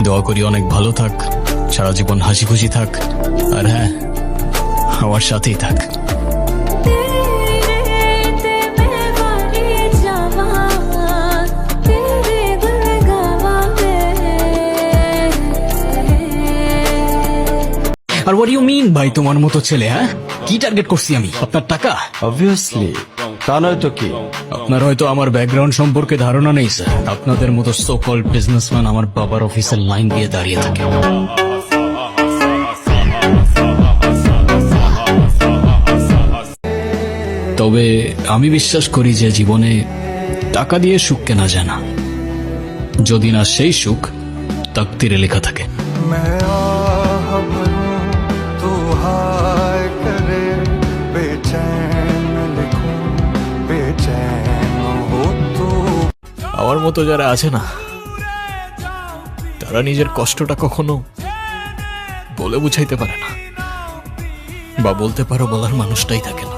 দোয়া করি অনেক ভালো থাক, সারা জীবন হাসি খুশি থাক, আর হ্যাঁ, আমার সাথেই থাক। আর what do you mean ভাই তোমার মতো ছেলে? হ্যাঁ, কি টার্গেট করছি আমি? আপনার টাকা? অবভিয়াসলি, তা নয় তো কি? আপনার হয়তো আমার ব্যাকগ্রাউন্ড সম্পর্কে ধারণা নেই স্যার। আপনাদের মতো সো কল্ড বিজনেসম্যান আমার বাবার অফিসের লাইন দিয়ে দাঁড়িয়ে থাকে। তবে আমি বিশ্বাস করি যে জীবনে টাকা দিয়ে সুখ কেনা যায় না, যদি না সেই সুখ তাকদীরে লেখা থাকে। আমার মতো যারা আছে না, তারা নিজের কষ্টটা কখনো বলে বুঝাইতে পারে না, বা বলতে পারো বলার মানুষটাই থাকে না।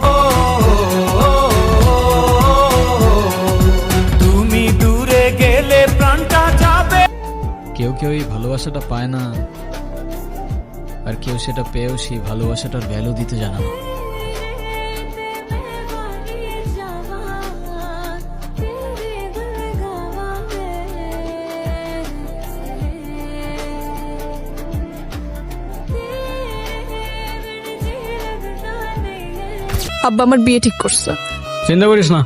তুমি দূরে গেলে প্রাণটা যাবে। কেউ কেউ এই ভালোবাসাটা পায় না, আর কেউ সেটা পেয়েও সেই ভালোবাসাটার ভ্যালু দিতে জানে না। আব্বা আমার বিয়ে ঠিক করছে। চিন্তা করিস না,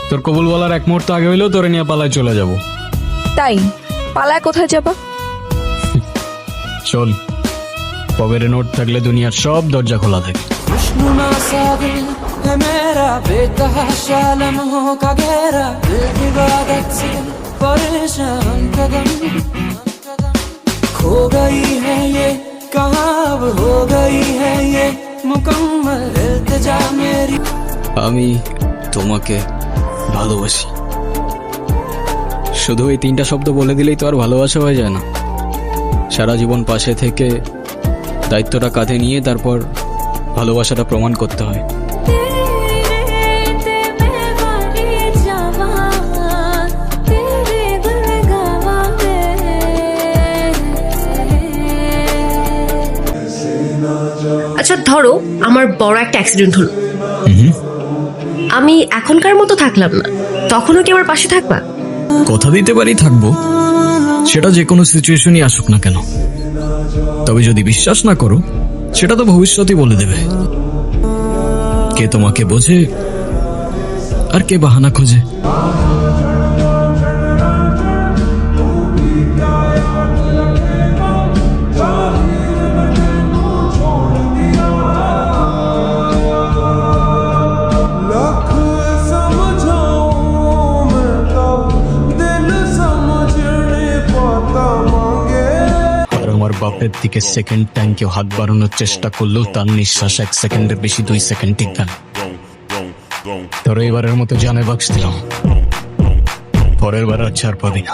তোর কবুল বলার এক মুহূর্ত আগে হইলেও তোরে নিয়ে পালায় চলে যাব। তাই পালায় কোথায় যাবা? চল, পকেটে নোট থাকলে দুনিয়ার সব দরজা খোলা থাকে। खुशनुमा सागिल है मेरा बेतहाशा लम्हों का घेरा, दिल की इबादत से परेशान कदम खो गई है ये, कहाँ अब हो गई है ये मुकम्मल इल्तिजा मेरी। আমি তোমাকে ভালোবাসি। শুধু এই তিনটা শব্দ বলে দিলেই তো আর ভালোবাসা হয়ে যায় না। সারা জীবন পাশে থেকে দায়িত্বটা কাঁধে নিয়ে তারপর ভালোবাসাটা প্রমাণ করতে হয়। আচ্ছা ধরো আমার বড় একটা অ্যাক্সিডেন্ট হলো, আমি এখনকার মতো থাকলাম না, তখনও কি আমার পাশে থাকবা? কথা দিতে পারি থাকবো, সেটা যে কোনো সিচুয়েশনই আসুক না কেন। তবে যদি বিশ্বাস না করো, সেটা তো ভবিষ্যতই বলে দেবে। কে তোমাকে বোঝে আর কে বাহানা খোঁজে। বাপের দিকে সেকেন্ড টাইম কেউ হাত বাড়ানোর চেষ্টা করলেও তার নিঃশ্বাস 1 সেকেন্ডের বেশি 2 সেকেন্ড টিকবে না। ধরো এবারের মতো জানে বাক্স দিলাম, পরের বার আর ছাড় পাবি না।